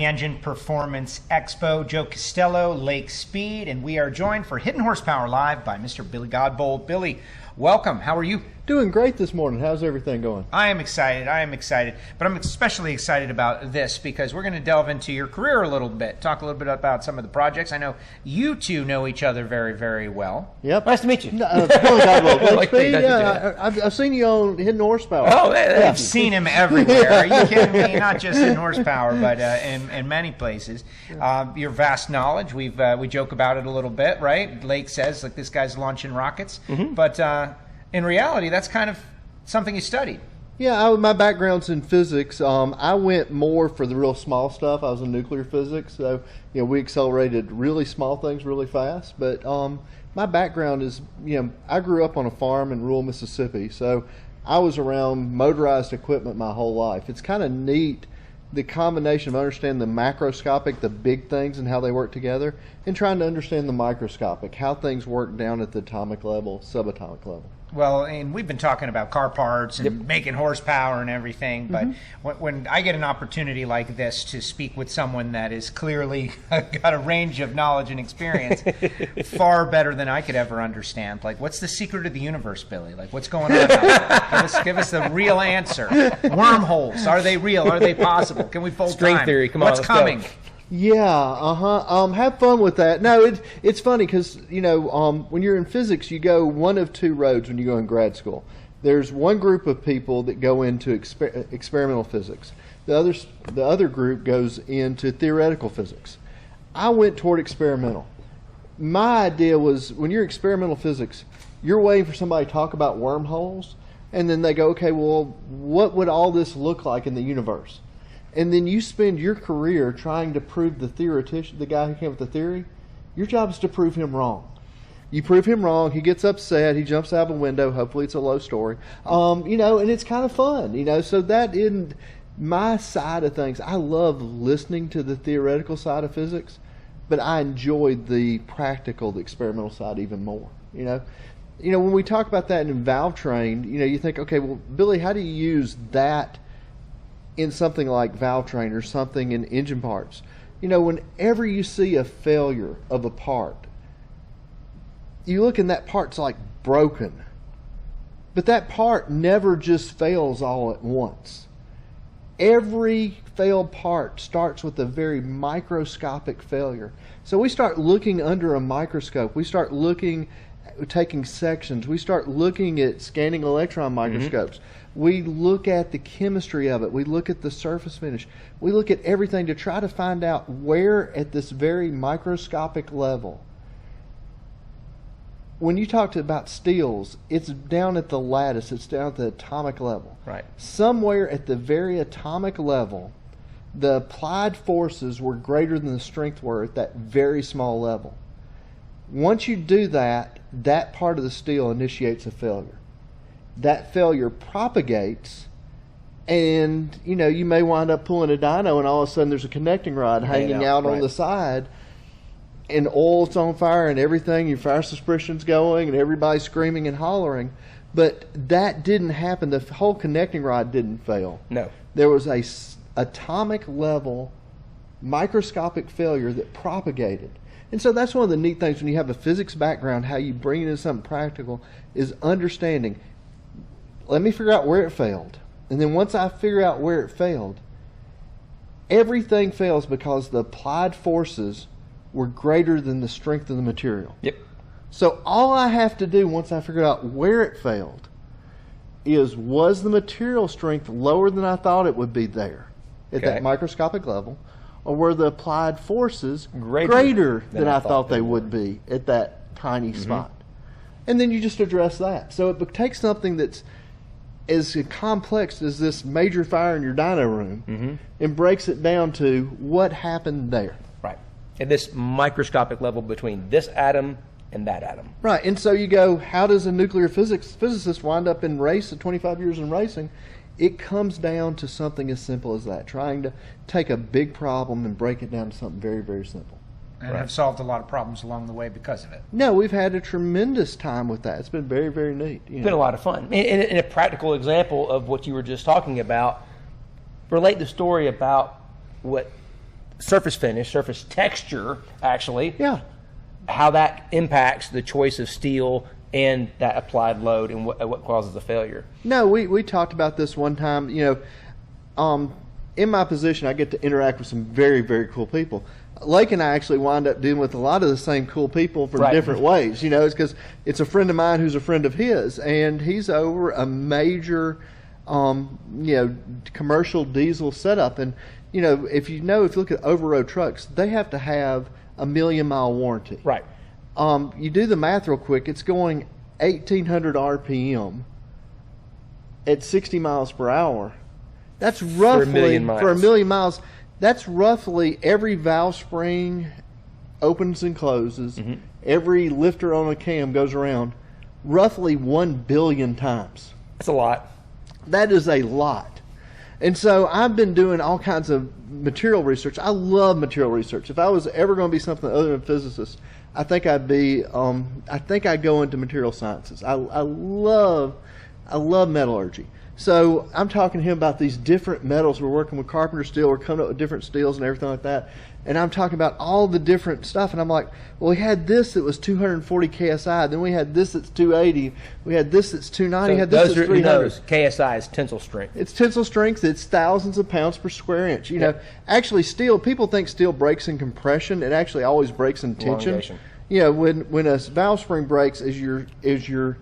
Engine Performance Expo. Joe Castello, Lake Speed, and we are joined for Hidden Horsepower Live by Mr. Billy Godbold. Billy, welcome. How are you? Doing great this morning. How's everything going? I am excited. But I'm especially excited about this because we're going to delve into your career a little bit, talk a little bit about some of the projects. I know you two know each other very, very well. Yep. Nice to meet you. Billy Godbold. Lake Speed, I've seen you on Hidden Horsepower. Oh, yeah. I've seen him everywhere. Are you kidding me? Not just in Horsepower, but in many places. Your vast knowledge, we joke about it a little bit, right? Lake says, like, this guy's launching rockets. Mm-hmm. But in reality, that's kind of something you studied. Yeah, my background's in physics. I went more for the real small stuff. I was in nuclear physics, so we accelerated really small things really fast. But my background is, I grew up on a farm in rural Mississippi, so I was around motorized equipment my whole life. It's kind of neat, the combination of understanding the macroscopic, the big things and how they work together, and trying to understand the microscopic, how things work down at the atomic level, subatomic level. Well, and we've been talking about car parts and making horsepower and everything, but when I get an opportunity like this to speak with someone that is clearly got a range of knowledge and experience far better than I could ever understand, like, what's the secret of the universe, Billy? Like, what's going on out there? Give us the real answer. Wormholes, are they real? Are they possible? Can we fold String time? theory, come on, what's coming? Go. Yeah, have fun with that. No, it's funny because, when you're in physics, you go one of two roads when you go in grad school. There's one group of people that go into experimental physics. The other group goes into theoretical physics. I went toward experimental. My idea was, when you're experimental physics, you're waiting for somebody to talk about wormholes, and then they go, okay, well, what would all this look like in the universe? And then you spend your career trying to prove the theoretician, the guy who came up with the theory. Your job is to prove him wrong. You prove him wrong, he gets upset, he jumps out of a window, hopefully it's a low story. And it's kind of fun, so that isn't my side of things. I love listening to the theoretical side of physics, but I enjoy the practical, the experimental side even more, when we talk about that in valve train, you think, okay, well, Billy, how do you use that in something like valve train or something in engine parts? Whenever you see a failure of a part, you look and that part's like broken. But that part never just fails all at once. Every failed part starts with a very microscopic failure. So we start looking under a microscope. We start taking sections. We start looking at scanning electron microscopes. We look at the chemistry of it. We look at the surface finish. We look at everything to try to find out where at this very microscopic level. When you talk about steels, it's down at the lattice. It's down at the atomic level. Right. Somewhere at the very atomic level, the applied forces were greater than the strength were at that very small level. Once you do that, that part of the steel initiates a failure. That failure propagates, and you may wind up pulling a dyno, and all of a sudden there's a connecting rod hanging out on the side, and oil's on fire and everything. Your fire suppression's going, and everybody's screaming and hollering. But that didn't happen. The whole connecting rod didn't fail. No, there was a atomic level microscopic failure that propagated. And so that's one of the neat things when you have a physics background, how you bring it into something practical, is understanding, let me figure out where it failed. And then once I figure out where it failed, everything fails because the applied forces were greater than the strength of the material. Yep. So all I have to do once I figure out where it failed is, was the material strength lower than I thought it would be there at that microscopic level? Or were the applied forces greater than I thought they would be at that tiny spot? And then you just address that. So it takes something that's as complex as this major fire in your dyno room and breaks it down to what happened there. Right. At this microscopic level between this atom and that atom. Right. And so you go, how does a nuclear physicist wind up in race at 25 years in racing? It comes down to something as simple as that, trying to take a big problem and break it down to something very, very simple. And have solved a lot of problems along the way because of it. No, we've had a tremendous time with that. It's been very, very neat. It's been a lot of fun. And a practical example of what you were just talking about, relate the story about what surface finish, surface texture, actually. Yeah. How that impacts the choice of steel and that applied load and what causes the failure. No, we talked about this one time. In my position, I get to interact with some very, very cool people. Lake and I actually wind up dealing with a lot of the same cool people for different ways. It's because it's a friend of mine who's a friend of his, and he's over a major, commercial diesel setup. And if you look at over-road trucks, they have to have a 1,000,000-mile warranty. Right. You do the math real quick. It's going 1,800 RPM at 60 miles per hour. That's roughly for a million miles. That's roughly every valve spring opens and closes. Mm-hmm. Every lifter on a cam goes around roughly 1 billion times. That's a lot. That is a lot. And so I've been doing all kinds of material research. I love material research. If I was ever going to be something other than a physicist, I think I'd be. I think I'd go into material sciences. I love metallurgy. So I'm talking to him about these different metals. We're working with carpenter steel. We're coming up with different steels and everything like that. And I'm talking about all the different stuff. And I'm like, well, we had this that was 240 KSI. Then we had this that's 280. We had this that's 290. We had this that's 300. KSI is tensile strength. It's tensile strength. It's thousands of pounds per square inch. Actually, steel. People think steel breaks in compression. It actually always breaks in tension. Elongation. When a valve spring breaks, as you're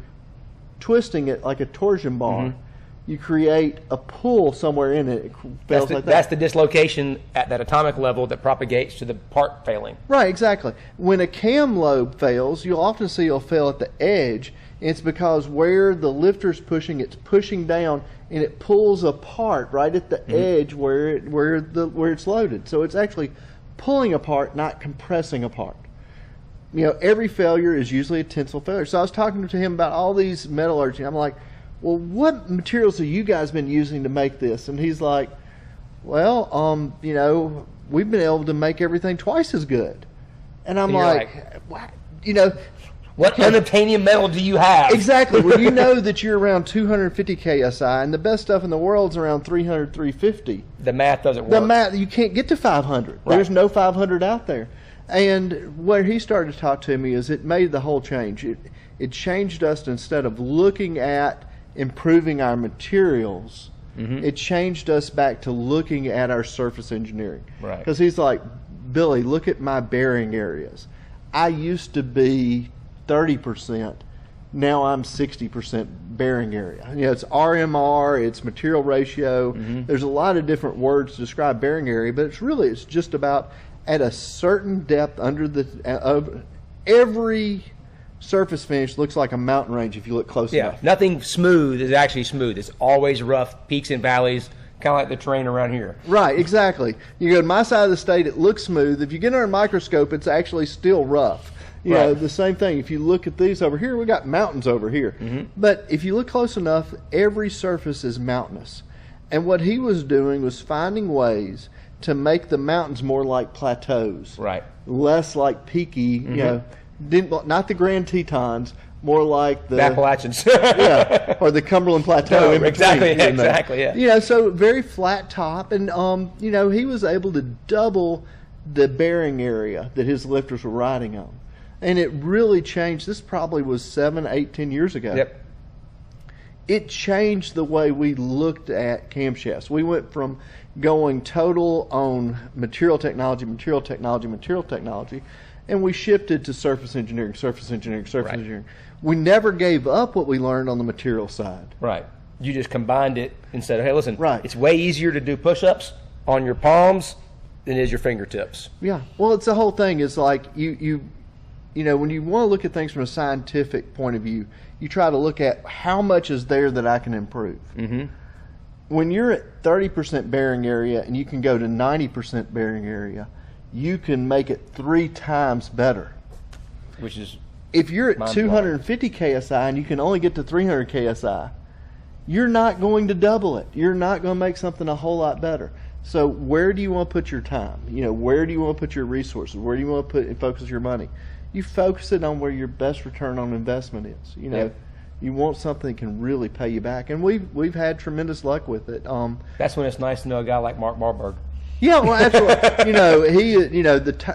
twisting it like a torsion bar. Mm-hmm. You create a pull somewhere in it. That's the dislocation at that atomic level that propagates to the part failing. Right, exactly. When a cam lobe fails, you'll often see it'll fail at the edge. It's because where the lifter's pushing, it's pushing down, and it pulls apart right at the edge where it's loaded. So it's actually pulling apart, not compressing apart. Every failure is usually a tensile failure. So I was talking to him about all these metallurgy. I'm like, well, what materials have you guys been using to make this? And he's like, well, we've been able to make everything twice as good. And I'm like, what? What unobtainium metal do you have? Exactly. Well, you know that you're around 250 KSI, and the best stuff in the world's around 300, 350. The math doesn't work. The math, you can't get to 500. Right. There's no 500 out there. And where he started to talk to me is it made the whole change. It changed us to, instead of looking at improving our materials, it changed us back to looking at our surface engineering. Right. Because he's like, Billy, look at my bearing areas. I used to be 30%. Now I'm 60% bearing area. It's RMR, it's material ratio. There's a lot of different words to describe bearing area, but it's just about at a certain depth under the every surface finish looks like a mountain range if you look close enough. Nothing smooth is actually smooth. It's always rough, peaks and valleys, kind of like the terrain around here. Right, exactly. You go to my side of the state, it looks smooth. If you get under a microscope, it's actually still rough. The same thing. If you look at these over here, we got mountains over here. But if you look close enough, every surface is mountainous. And what he was doing was finding ways to make the mountains more like plateaus. Right. Less like peaky, not the Grand Tetons, more like the Appalachians. or the Cumberland Plateau. In between, exactly. So very flat top, and he was able to double the bearing area that his lifters were riding on, and it really changed. This probably was 7, 8, 10 years ago. Yep. It changed the way we looked at camshafts. We went from going total on material technology, and we shifted to surface engineering. We never gave up what we learned on the material side. Right. You just combined it and said, hey, listen, it's way easier to do push-ups on your palms than it is your fingertips. Yeah. Well, it's the whole thing. It's like you when you want to look at things from a scientific point of view, you try to look at how much is there that I can improve. When you're at 30% bearing area and you can go to 90% bearing area, you can make it 3 times better. Which is, if you're at 250 KSI and you can only get to 300 KSI, you're not going to double it. You're not going to make something a whole lot better. So where do you want to put your time? Where do you want to put your resources? Where do you want to focus your money? You focus it on where your best return on investment is. You want something that can really pay you back, and we've had tremendous luck with it. That's when it's nice to know a guy like Mark Marburg. Yeah, well, absolutely.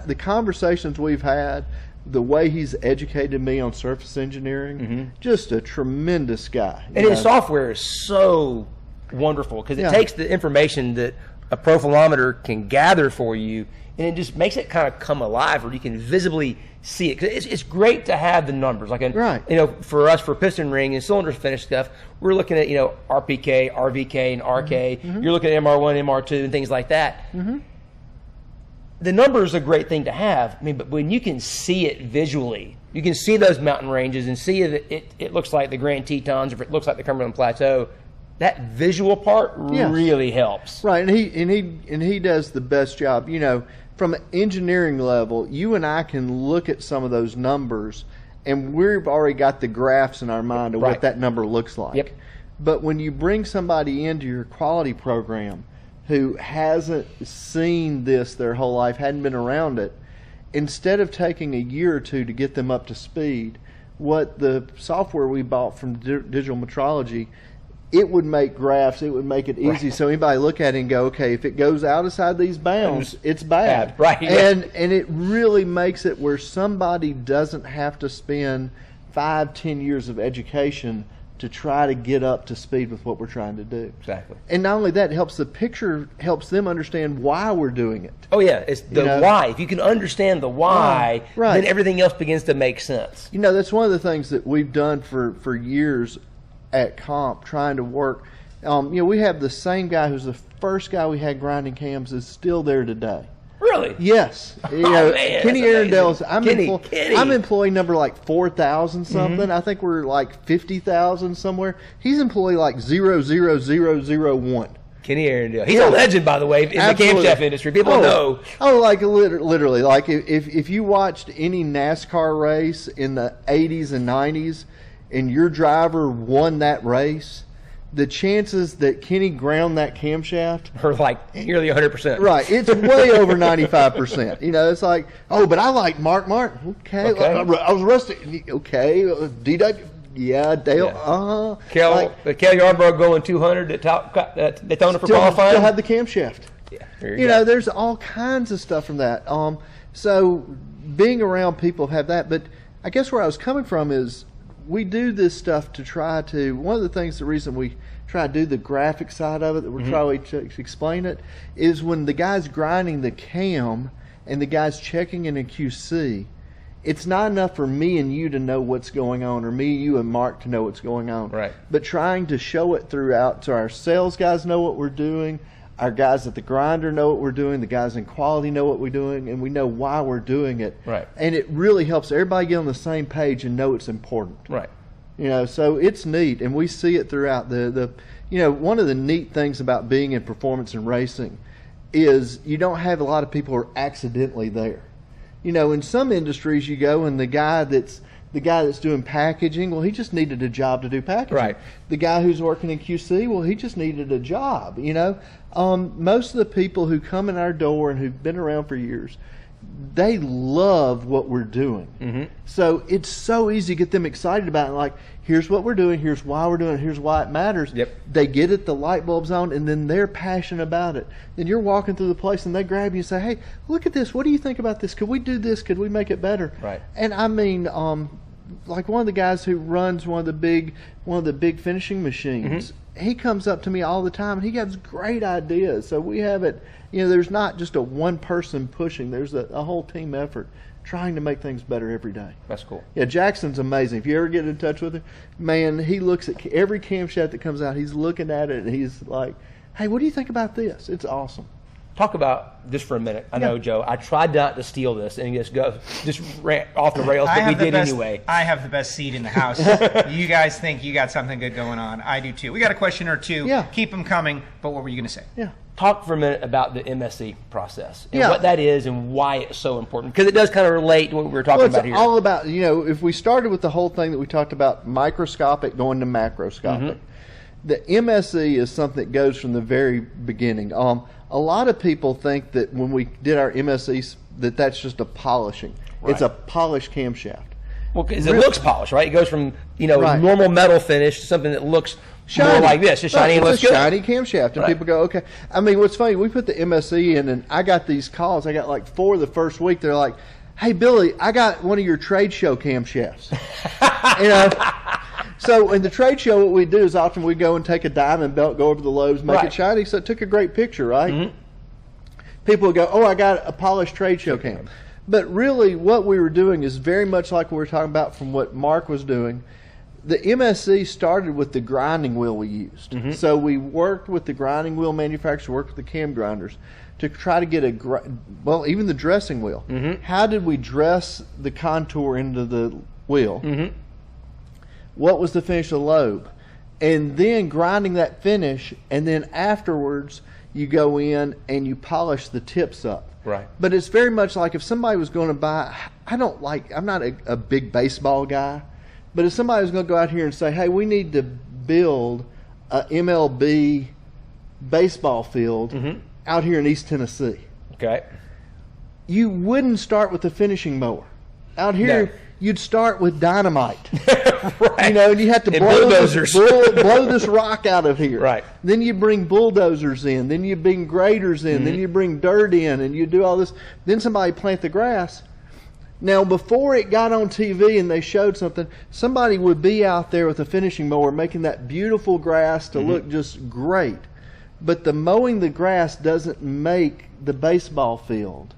The conversations we've had, the way he's educated me on surface engineering, just a tremendous guy. And his software is so wonderful because it takes the information that a profilometer can gather for you, and it just makes it kind of come alive where you can visibly see it. 'Cause it's great to have the numbers. Like, for us, for piston ring and cylinder finish stuff, we're looking at, RPK, RVK, and RK. You're looking at MR1, MR2, and things like that. The number is a great thing to have. I mean, but when you can see it visually, you can see those mountain ranges and see that it looks like the Grand Tetons, or if it looks like the Cumberland Plateau. That visual part really helps. Right, and he does the best job. From an engineering level, you and I can look at some of those numbers, and we've already got the graphs in our mind of what that number looks like. Yep. But when you bring somebody into your quality program who hasn't seen this their whole life, hadn't been around it, instead of taking a year or two to get them up to speed, what the software we bought from Digital Metrology, it would make graphs, it would make it easy so anybody look at it and go, okay, if it goes outside these bounds, it's bad. Right. And it really makes it where somebody doesn't have to spend 5-10 years of education to try to get up to speed with what we're trying to do. Exactly. And not only that, it helps the picture, helps them understand why we're doing it. Oh yeah, it's the why. If you can understand the why, then everything else begins to make sense. That's one of the things that we've done for years at Comp, trying to work. We have the same guy who's the first guy we had grinding cams is still there today. Really? Yes. Man, Kenny Arundel's. Kenny. I'm employee number like 4,000 something. I think we're like 50,000 somewhere. He's employee like 00001. Kenny Arundel. He's a legend, by the way, in the camshaft industry. People know. Oh, like literally, like if you watched any NASCAR race in the 80s and 90s, and your driver won that race, the chances that Kenny ground that camshaft are like nearly 100%. Right. It's way over 95%. It's like, but I like Mark Martin. Okay. I was rusty. Okay. DW. Yeah, Dale. Kelly Yarborough going 200 at Daytona for qualifying. Still had the camshaft. Yeah. There there's all kinds of stuff from that. So being around people have that, but I guess where I was coming from is, we do this stuff to try to, one of the things, the reason we try to do the graphic side of it, that we're trying to explain it, is when the guy's grinding the cam and the guy's checking in a QC, it's not enough for me and you to know what's going on, or me, you, and Mark to know what's going on. Right. But trying to show it throughout, so our sales guys know what we're doing, our guys at the grinder know what we're doing, the guys in quality know what we're doing, and we know why we're doing it. Right. And it really helps everybody get on the same page and know it's important. Right. So it's neat, and we see it throughout one of the neat things about being in performance and racing is you don't have a lot of people who are accidentally there. In some industries you go and the guy that's doing packaging, well, he just needed a job to do packaging. Right. The guy who's working in QC, well, he just needed a job. Most of the people who come in our door and who've been around for years, they love what we're doing. So it's so easy to get them excited about it. Like, here's what we're doing, here's why we're doing it, here's why it matters. Yep. They get it, the light bulb's on, and then they're passionate about it. Then you're walking through the place and they grab you and say, hey, look at this. What do you think about this? Could we do this? Could we make it better? Right. And I mean, like one of the guys who runs one of the big finishing machines, he comes up to me all the time and he has great ideas. So we have it, there's not just a one person pushing, there's a whole team effort trying to make things better every day. That's cool. Yeah, Jackson's amazing. If you ever get in touch with him, man, he looks at every camshaft that comes out, he's looking at it and he's like, hey, what do you think about this? It's awesome. Talk about this for a minute. I know, Joe, I tried not to steal this and just ran off the rails, but we did anyway. I have the best seat in the house. You guys think you got something good going on. I do too. We got a question or two. Yeah. Keep them coming. But what were you going to say? Yeah. Talk for a minute about the MSC process and what that is and why it's so important, because it does kind of relate to what we were talking about here. It's all about, if we started with the whole thing that we talked about, microscopic going to macroscopic, the MSE is something that goes from the very beginning. A lot of people think that when we did our MSE, that's just a polishing. Right. It's a polished camshaft. Well, because it looks polished, right? It goes from Right. normal metal finish to something that looks more like this, just shiny and looks it's a good. shiny camshaft, and people go, okay. I mean, what's funny? We put the MSE in, and I got these calls. I got like 4 the first week. They're like, "Hey, Billy, I got one of your trade show camshafts." So in the trade show, what we do is often we go and take a diamond belt, go over to the lobes, make it shiny. So it took a great picture, right? Mm-hmm. People would go, "Oh, I got a polished trade show cam." But really, what we were doing is very much like we were talking about from what Mark was doing. The MSC started with the grinding wheel we used. Mm-hmm. So we worked with the grinding wheel manufacturers, worked with the cam grinders to try to get even the dressing wheel. Mm-hmm. How did we dress the contour into the wheel? Mm-hmm. What was the finish of the lobe? And then grinding that finish, and then afterwards you go in and you polish the tips up. Right. But it's very much like if somebody was going to buy, I'm not a big baseball guy, but if somebody was going to go out here and say, "Hey, we need to build a MLB baseball field out here in East Tennessee." Okay. You wouldn't start with the finishing mower. Out here, you'd start with dynamite. Right. And you have to blow this rock out of here. Right. Then you bring bulldozers in. Then you bring graders in. Then you bring dirt in, and you do all this. Then somebody plant the grass. Now, before it got on TV and they showed something, somebody would be out there with a finishing mower making that beautiful grass to look just great. But the mowing the grass doesn't make the baseball field.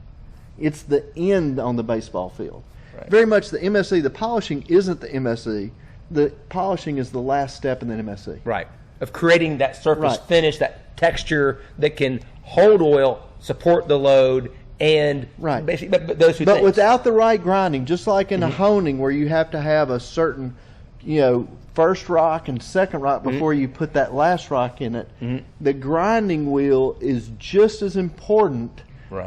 It's the end on the baseball field. Right. Very much the MSE, the polishing isn't the MSE. The polishing is the last step in the MSE. Right. Of creating that surface finish, that texture that can hold oil, support the load, and basically but those two things. But without the right grinding, just like in a honing where you have to have a certain, first rock and second rock before you put that last rock in it, the grinding wheel is just as important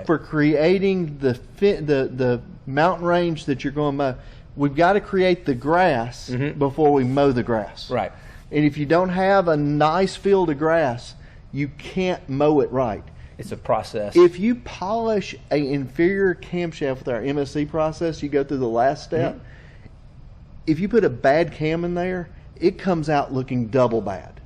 for creating the mountain range that you're going to mow. We've got to create the grass before we mow the grass. Right. And if you don't have a nice field of grass, you can't mow it right. It's a process. If you polish an inferior camshaft with our MSC process, you go through the last step. If you put a bad cam in there, it comes out looking double bad.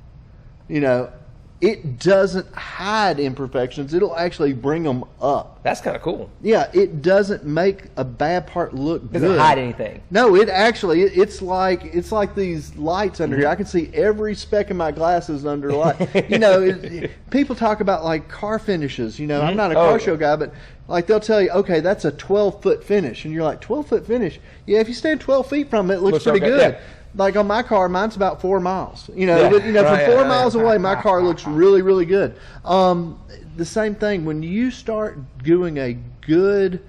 It doesn't hide imperfections. It'll actually bring them up. That's kind of cool. Yeah, it doesn't make a bad part look good. Doesn't hide anything. No, it actually, it's like these lights under here. I can see every speck in my glasses under light. People talk about like car finishes. I'm not a car show guy, but like they'll tell you, okay, that's a 12-foot finish. And you're like, 12-foot finish? Yeah, if you stand 12 feet from it, it looks pretty good. Yeah. Like on my car, mine's about 4 miles. From 4 miles away, my car looks really, really good. The same thing, when you start doing a good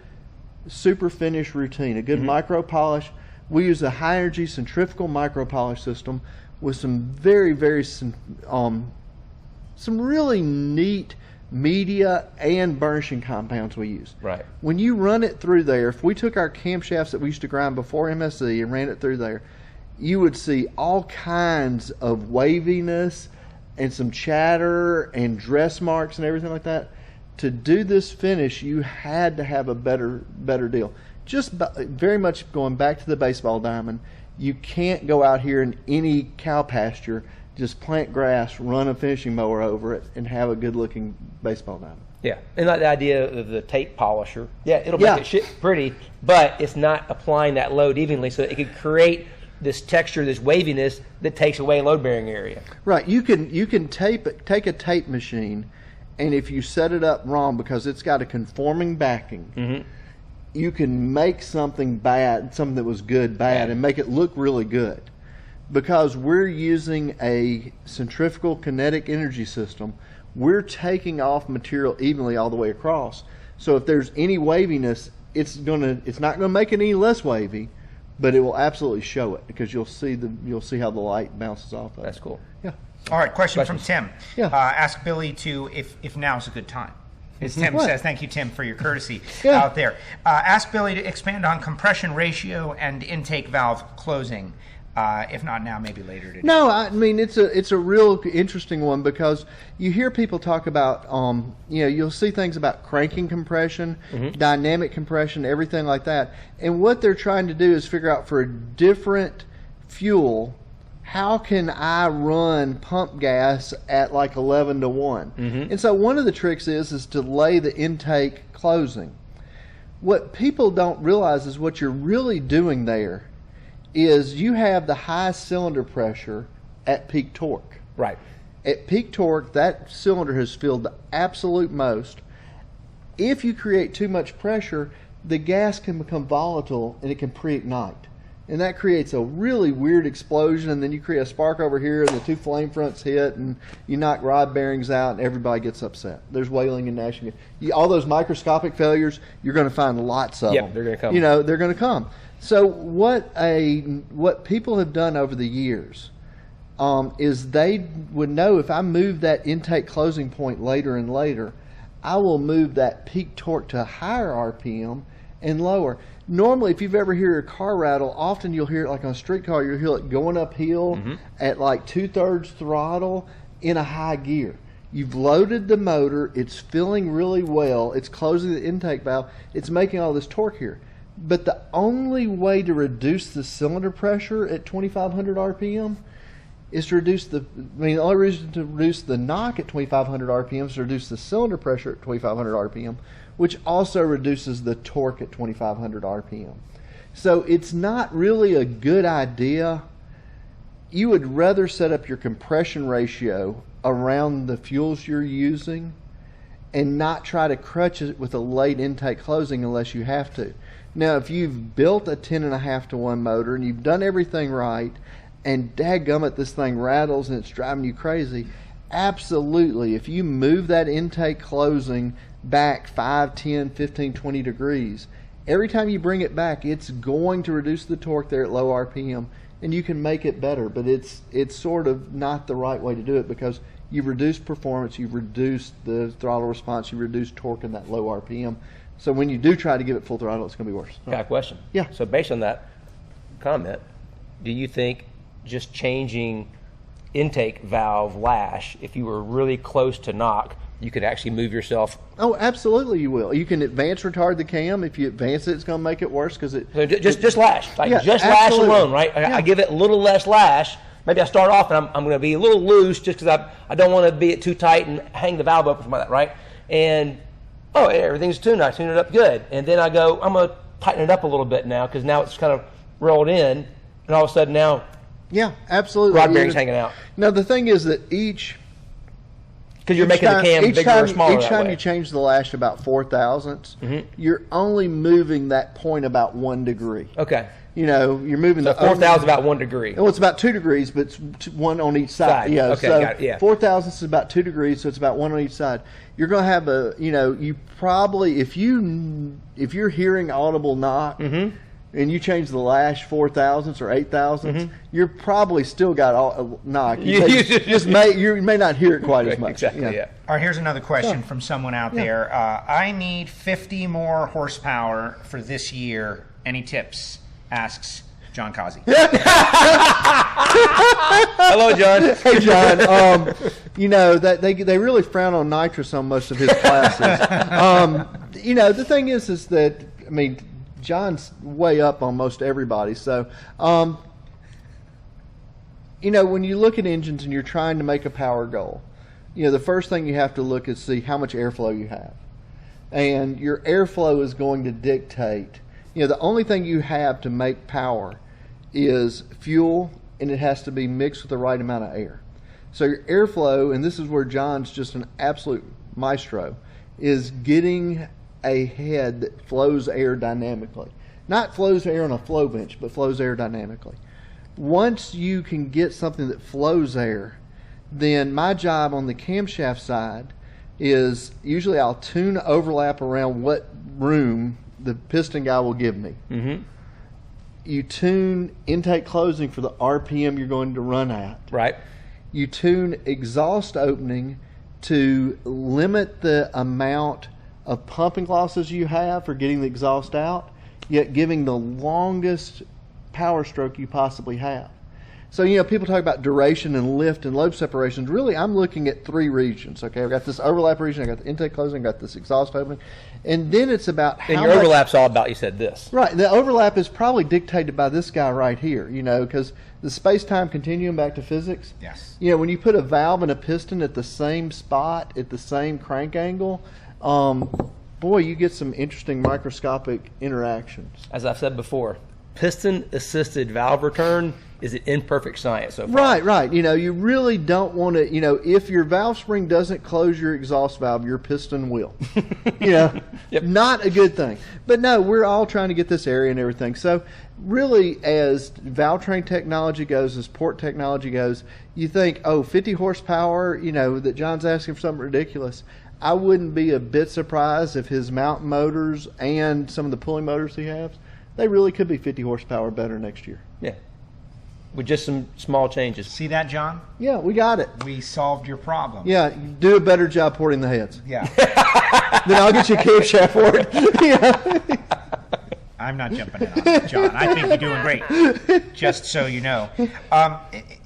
super finish routine, a good micro polish, we use a high energy centrifugal micro polish system with some very, very, some really neat media and burnishing compounds we use. Right. When you run it through there, if we took our camshafts that we used to grind before MSC and ran it through there, you would see all kinds of waviness and some chatter and dress marks and everything like that. To do this finish, you had to have a better deal. Just very much going back to the baseball diamond, you can't go out here in any cow pasture, just plant grass, run a finishing mower over it, and have a good-looking baseball diamond. Yeah, and like the idea of the tape polisher. Yeah, it'll make it pretty, but it's not applying that load evenly, so it could create this texture, this waviness that takes away load-bearing area. Right. You can take a tape machine, and if you set it up wrong because it's got a conforming backing, you can make something bad, something that was good, bad, and make it look really good. Because we're using a centrifugal kinetic energy system, we're taking off material evenly all the way across. So if there's any waviness, it's not gonna make it any less wavy, but it will absolutely show it because you'll see how the light bounces off of it. That's cool. Yeah. All right, question from Tim. Yeah. Ask Billy if now's a good time. As Tim says, thank you, Tim, for your courtesy out there. Ask Billy to expand on compression ratio and intake valve closing. If not now, maybe later today. No, I mean it's a real interesting one because you hear people talk about you'll see things about cranking compression, dynamic compression, everything like that. And what they're trying to do is figure out for a different fuel, how can I run pump gas at like 11 to 1? And so one of the tricks is to lay the intake closing. What people don't realize is what you're really doing there is you have the highest cylinder pressure at peak torque. Right. At peak torque, that cylinder has filled the absolute most. If you create too much pressure, the gas can become volatile and it can pre-ignite. And that creates a really weird explosion, and then you create a spark over here and the two flame fronts hit and you knock rod bearings out and everybody gets upset. There's wailing and gnashing. All those microscopic failures, you're going to find lots of them. They're going to come. They're going to come. So what people have done over the years is they would know if I move that intake closing point later and later, I will move that peak torque to a higher RPM and lower. Normally, if you've ever heard a car rattle, often you'll hear it like on a street car, you'll hear it going uphill at like 2/3 throttle in a high gear. You've loaded the motor, it's filling really well, it's closing the intake valve, it's making all this torque here. But the only way to reduce the cylinder pressure at 2,500 RPM is to reduce the only reason to reduce the knock at 2,500 RPM is to reduce the cylinder pressure at 2,500 RPM, which also reduces the torque at 2,500 RPM. So it's not really a good idea. You would rather set up your compression ratio around the fuels you're using and not try to crutch it with a late intake closing unless you have to. Now, if you've built a 10.5 to 1 motor and you've done everything right, and dadgummit, this thing rattles and it's driving you crazy, absolutely, if you move that intake closing back 5, 10, 15, 20 degrees, every time you bring it back, it's going to reduce the torque there at low RPM, and you can make it better. But it's sort of not the right way to do it because you've reduced performance, you've reduced the throttle response, you've reduced torque in that low RPM. So when you do try to give it full throttle, it's going to be worse. Got a question. Yeah. So based on that comment, do you think just changing intake valve lash, if you were really close to knock, you could actually move yourself? Oh, absolutely you will. You can advance retard the cam. If you advance it, it's going to make it worse because it... So just lash. Like yeah, just absolutely. lash alone, right? Yeah. I give it a little less lash. Maybe I start off and I'm going to be a little loose just because I don't want to be too tight and hang the valve up or something like that, right? And, everything's tuned. I tuned it up good. And then I go, I'm going to tighten it up a little bit now because now it's kind of rolled in. And all of a sudden now... Yeah, absolutely. Rod bearings hanging out. Now, the thing is that because you're making the cam bigger or smaller each time way. you change the lash to about 4 thousandths, you're only moving that point about 1 degree. Okay. You're moving so 4 thousandths about 1 degree. Well, it's about 2 degrees, but it's 1 on each side. Yeah. Okay, so got it, yeah. 4 thousandths is about 2 degrees, so it's about 1 on each side. You're going to have you probably, if you're hearing audible knock, and you change the lash 4 thousandths or 8 thousandths, you're probably still got a knock. You may not hear it quite as much. Exactly, yeah. All right, here's another question from someone out there. I need 50 more horsepower for this year. Any tips? Asks Jon Kaase. Hello, John. Hey, John. That they really frown on nitrous on most of his classes. The thing is that John's way up on most everybody. So, when you look at engines and you're trying to make a power goal, the first thing you have to look is see how much airflow you have. And your airflow is going to dictate. The only thing you have to make power is fuel, and it has to be mixed with the right amount of air. So your airflow, and this is where John's just an absolute maestro, is getting a head that flows air dynamically. Not flows air on a flow bench, but flows air dynamically. Once you can get something that flows air, then my job on the camshaft side is usually I'll tune overlap around what room the piston guy will give me. You tune intake closing for the RPM you're going to run at. Right. You tune exhaust opening to limit the amount of pumping losses you have for getting the exhaust out, yet giving the longest power stroke you possibly have. So, people talk about duration and lift and lobe separations. Really, I'm looking at 3 regions. Okay, I've got this overlap region, I've got the intake closing, I've got this exhaust opening. And then it's about how And your overlap's all about, you said this. Right. The overlap is probably dictated by this guy right here, because the space-time continuum, back to physics. Yes. When you put a valve and a piston at the same spot, at the same crank angle, boy, you get some interesting microscopic interactions. As I've said before, piston-assisted valve return is an imperfect science so far. Right. You really don't want to, if your valve spring doesn't close your exhaust valve, your piston will. Yep. Not a good thing. But no, we're all trying to get this area and everything. So really, as valve train technology goes, as port technology goes, you think, 50 horsepower, that John's asking for something ridiculous. I wouldn't be a bit surprised if his mountain motors and some of the pulling motors he has, they really could be 50 horsepower better next year. Yeah. With just some small changes. See that, John? Yeah, we got it. We solved your problem. Yeah, do a better job porting the heads. Yeah. Then I'll get you a camshaft for it. Yeah. I'm not jumping in on it, John. I think you're doing great, just so you know.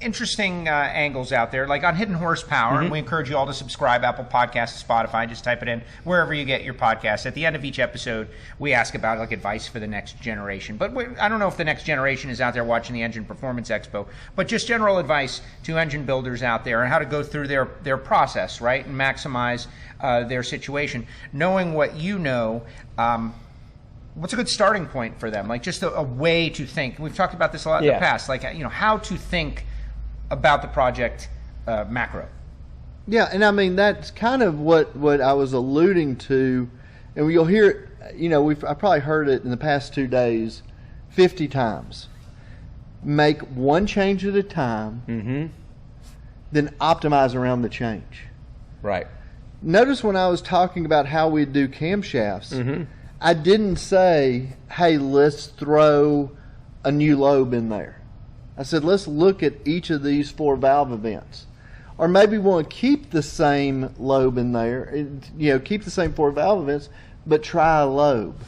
Interesting angles out there, like on Hidden Horsepower, and we encourage you all to subscribe, Apple Podcasts, Spotify, just type it in, wherever you get your podcasts. At the end of each episode, we ask about advice for the next generation. But I don't know if the next generation is out there watching the Engine Performance Expo, but just general advice to engine builders out there and how to go through their process, right, and maximize their situation. Knowing what you know, what's a good starting point for them? Like just a way to think. We've talked about this a lot in the past. Like, how to think about the project macro. Yeah, and I mean, that's kind of what I was alluding to. And you'll hear it, I probably heard it in the past 2 days 50 times. Make one change at a time, then optimize around the change. Right. Notice when I was talking about how we do camshafts, I didn't say, hey, let's throw a new lobe in there. I said, let's look at each of these 4 valve events. Or maybe we want to keep the same lobe in there, keep the same 4 valve events, but try a lobe.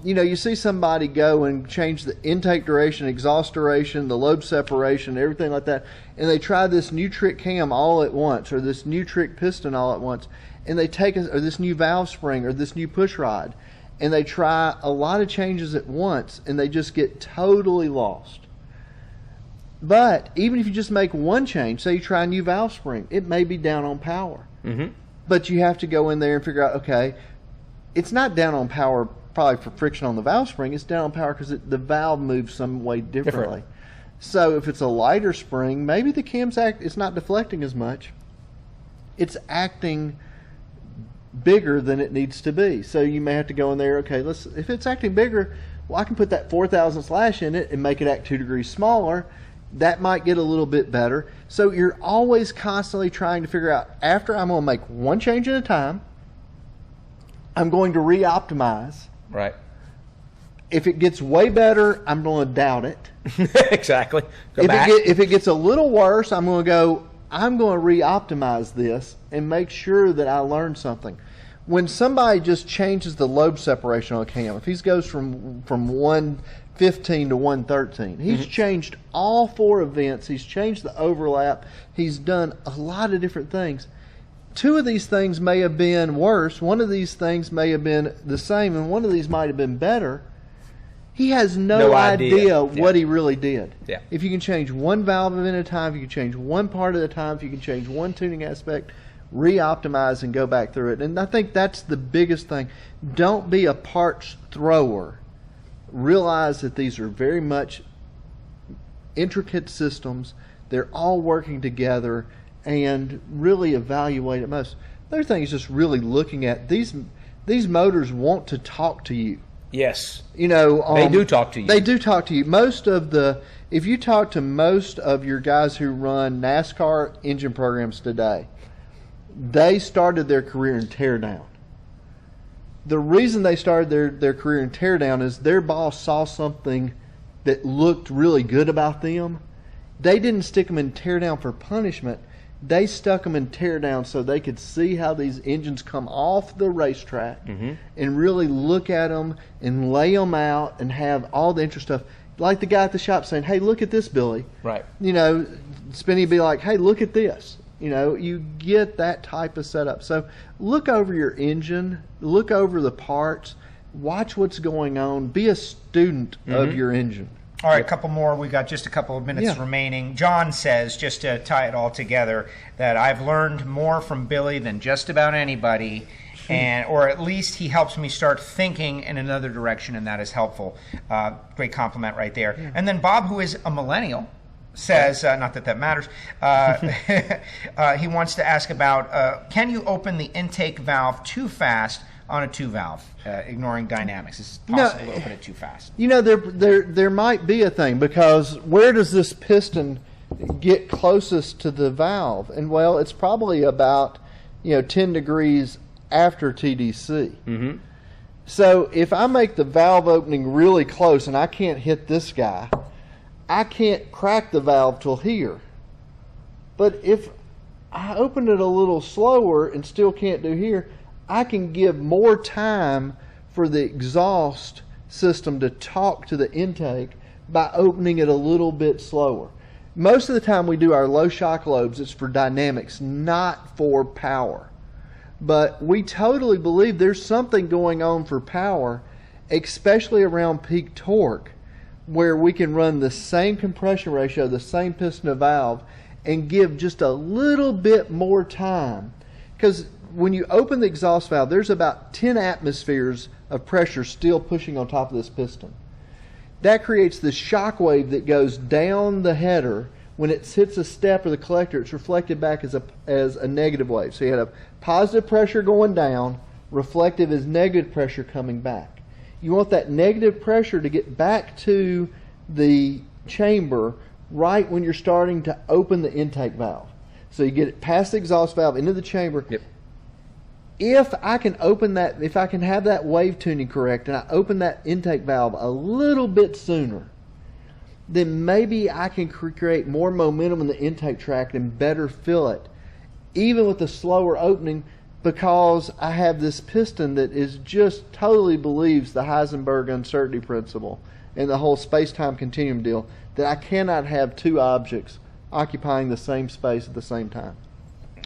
You see somebody go and change the intake duration, exhaust duration, the lobe separation, everything like that, and they try this new trick cam all at once, or this new trick piston all at once, and they take or this new valve spring or this new push rod, and they try a lot of changes at once, and they just get totally lost. But even if you just make one change, say you try a new valve spring, it may be down on power. But you have to go in there and figure out, okay, it's not down on power probably for friction on the valve spring, it's down on power because the valve moves some way differently. So if it's a lighter spring, maybe the cam's it's not deflecting as much. It's acting bigger than it needs to be. So you may have to go in there, okay, if it's acting bigger, well, I can put that 4,000 slash in it and make it act 2 degrees smaller. That might get a little bit better. So you're always constantly trying to figure out, after I'm going to make one change at a time, I'm going to re-optimize. Right. If it gets way better, I'm going to doubt it. Exactly. If it gets a little worse, I'm going to re-optimize this and make sure that I learn something. When somebody just changes the lobe separation on a cam, if he goes from 115 to 113, he's changed all 4 events. He's changed the overlap. He's done a lot of different things. 2 of these things may have been worse. One of these things may have been the same, and one of these might have been better. He has no idea what he really did. Yeah. If you can change one valve at a time, if you can change one part at a time, if you can change one tuning aspect, re-optimize and go back through it. And I think that's the biggest thing. Don't be a parts thrower. Realize that these are very much intricate systems. They're all working together, and really evaluate it most. The other thing is just really looking at these motors want to talk to you. Yes. They do talk to you. They do talk to you. If you talk to most of your guys who run NASCAR engine programs today, they started their career in teardown. The reason they started their career in teardown is their boss saw something that looked really good about them. They didn't stick them in teardown for punishment. They stuck them in teardown so they could see how these engines come off the racetrack and really look at them and lay them out and have all the interesting stuff. like the guy at the shop saying, "Hey, look at this, Billy." Right. You know, Spinny would be like, "Hey, look at this." You know, you get that type of setup. So look over your engine, look over the parts, watch what's going on, be a student of your engine. All right, a couple more. We got just a couple of minutes remaining. John says, just to tie it all together, that I've learned more from Billy than just about anybody, or at least he helps me start thinking in another direction, and that is helpful. Great compliment right there. Yeah. And then Bob, who is a millennial, says, not that that matters, he wants to ask about, can you open the intake valve too fast on a 2-valve, ignoring dynamics? Is it possible to open it too fast? You know, there might be a thing, because where does this piston get closest to the valve? And, well, it's probably about, 10 degrees after TDC. Mm-hmm. So if I make the valve opening really close and I can't hit this guy, I can't crack the valve till here. But if I open it a little slower and still can't do here, I can give more time for the exhaust system to talk to the intake by opening it a little bit slower. Most of the time we do our low shock lobes, it's for dynamics, not for power. But we totally believe there's something going on for power, especially around peak torque, where we can run the same compression ratio, the same piston to valve, and give just a little bit more time. Because when you open the exhaust valve, there's about 10 atmospheres of pressure still pushing on top of this piston. That creates this shock wave that goes down the header. When it hits a step or the collector, it's reflected back as a negative wave. So you had a positive pressure going down, reflective is negative pressure coming back. You want that negative pressure to get back to the chamber right when you're starting to open the intake valve. So you get it past the exhaust valve into the chamber. Yep. If I can open that, if I can have that wave tuning correct and I open that intake valve a little bit sooner, then maybe I can create more momentum in the intake tract and better fill it, even with the slower opening, because I have this piston that is just totally believes the Heisenberg uncertainty principle and the whole space-time continuum deal, that I cannot have two objects occupying the same space at the same time.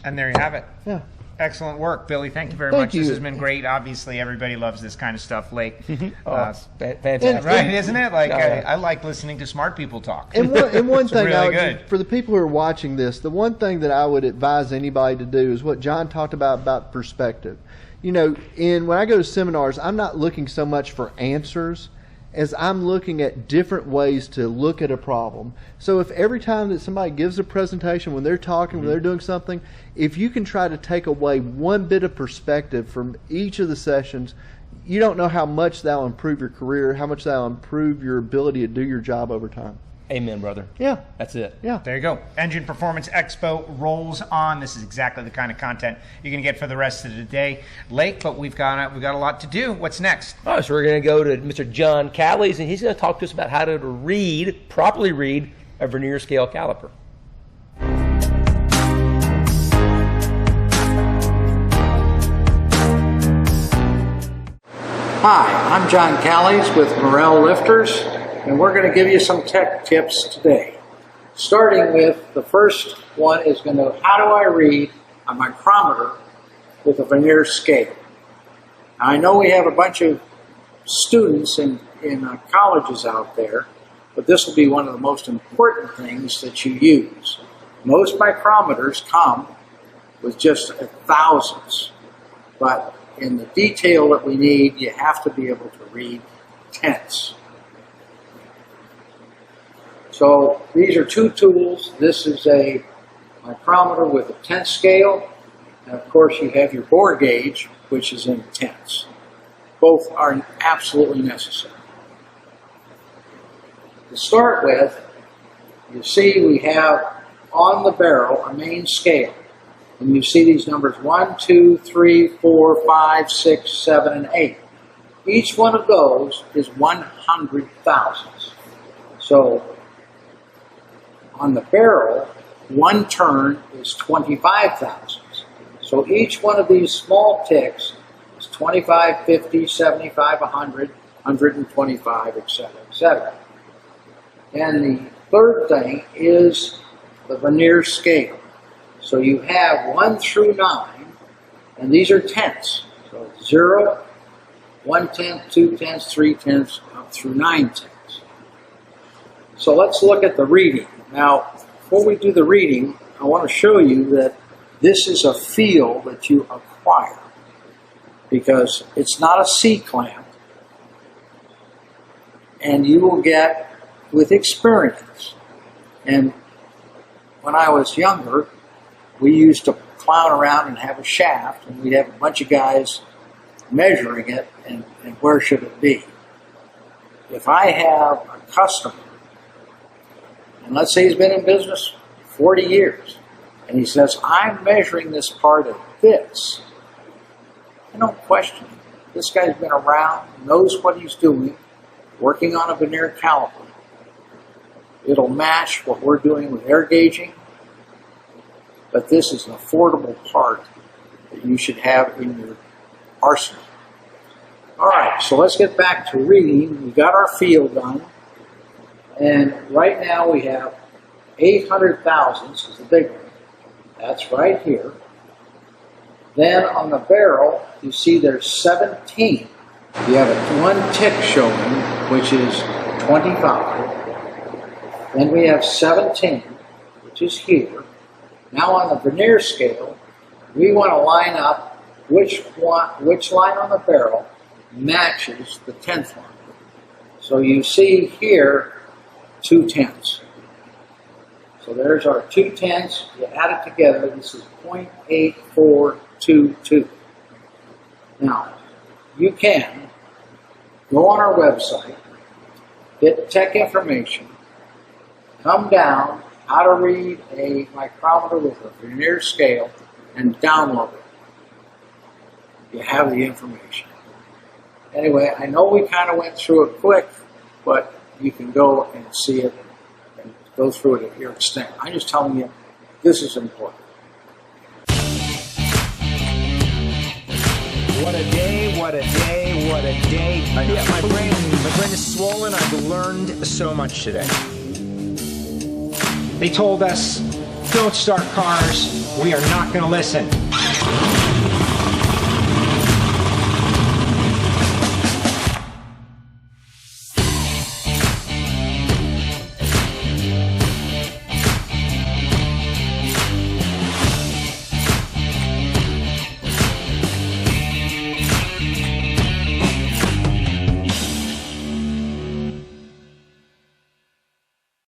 And there you have it. Yeah. Excellent work, Billy. Thank you very Thank much. you. This has been great. Obviously, everybody loves this kind of stuff, Lake. Fantastic. Right, isn't it? Like, I like listening to smart people talk. And one thing, really Alex, for the people who are watching this, the one thing that I would advise anybody to do is what John talked about perspective. When I go to seminars, I'm not looking so much for answers as I'm looking at different ways to look at a problem. So if every time that somebody gives a presentation, when they're talking, when they're doing something, if you can try to take away one bit of perspective from each of the sessions, you don't know how much that'll improve your career, how much that'll improve your ability to do your job over time. Amen, brother. Yeah. That's it. Yeah. There you go. Engine Performance Expo rolls on. This is exactly the kind of content you're going to get for the rest of the day. Lake, but we've got a lot to do. What's next? Oh, so we're going to go to Mr. John Callies, and he's going to talk to us about how to properly read a Vernier scale caliper. Hi, I'm John Callies with Morel Lifters, and we're going to give you some tech tips today. Starting with the first one is going to, how do I read a micrometer with a Vernier scale? Now, I know we have a bunch of students in colleges out there, but this will be one of the most important things that you use. Most micrometers come with just thousands, but in the detail that we need, you have to be able to read tenths. So these are two tools. This is a micrometer with a tenth scale, and of course you have your bore gauge, which is in tenths. Both are absolutely necessary. To start with, you see we have on the barrel a main scale. And you see these numbers 1, 2, 3, 4, 5, 6, 7, and 8. Each one of those is 100 thousandths. So on the barrel, one turn is 25 thousandths. So each one of these small ticks is 25, 50, 75, 100, 125, etc., etc. And the third thing is the Vernier scale. So you have 1 through 9, and these are tenths. So 0, 1/10, 2/10, 3/10, up through 9/10. So let's look at the reading. Now, before we do the reading, I want to show you that this is a feel that you acquire, because it's not a C-clamp, and you will get with experience. And when I was younger, we used to clown around and have a shaft, and we'd have a bunch of guys measuring it, and where should it be. If I have a customer, and let's say he's been in business 40 years, and he says, I'm measuring this part at this, I don't question him. This guy's been around, knows what he's doing, working on a Vernier caliper. It'll match what we're doing with air gauging, but this is an affordable part that you should have in your arsenal. All right, so let's get back to reading. We got our feel done, and right now we have 800 thousandths is the big one. That's right here. Then on the barrel, you see there's 17. You have a 1 tick showing, which is 25. Then we have 17, which is here. Now on the Vernier scale, we want to line up which line on the barrel matches the 10th line. So you see here 2 tenths. So there's our 2 tenths. You add it together. This is 0.8422. Now, you can go on our website, get tech information, come down, how to read a micrometer with a Vernier scale, and download it. You have the information. Anyway, I know we kind of went through it quick, but you can go and see it and go through it at your extent. I'm just telling you, this is important. What a day, what a day, what a day. Yeah, my brain is swollen. I've learned so much today. They told us, don't start cars. We are not going to listen.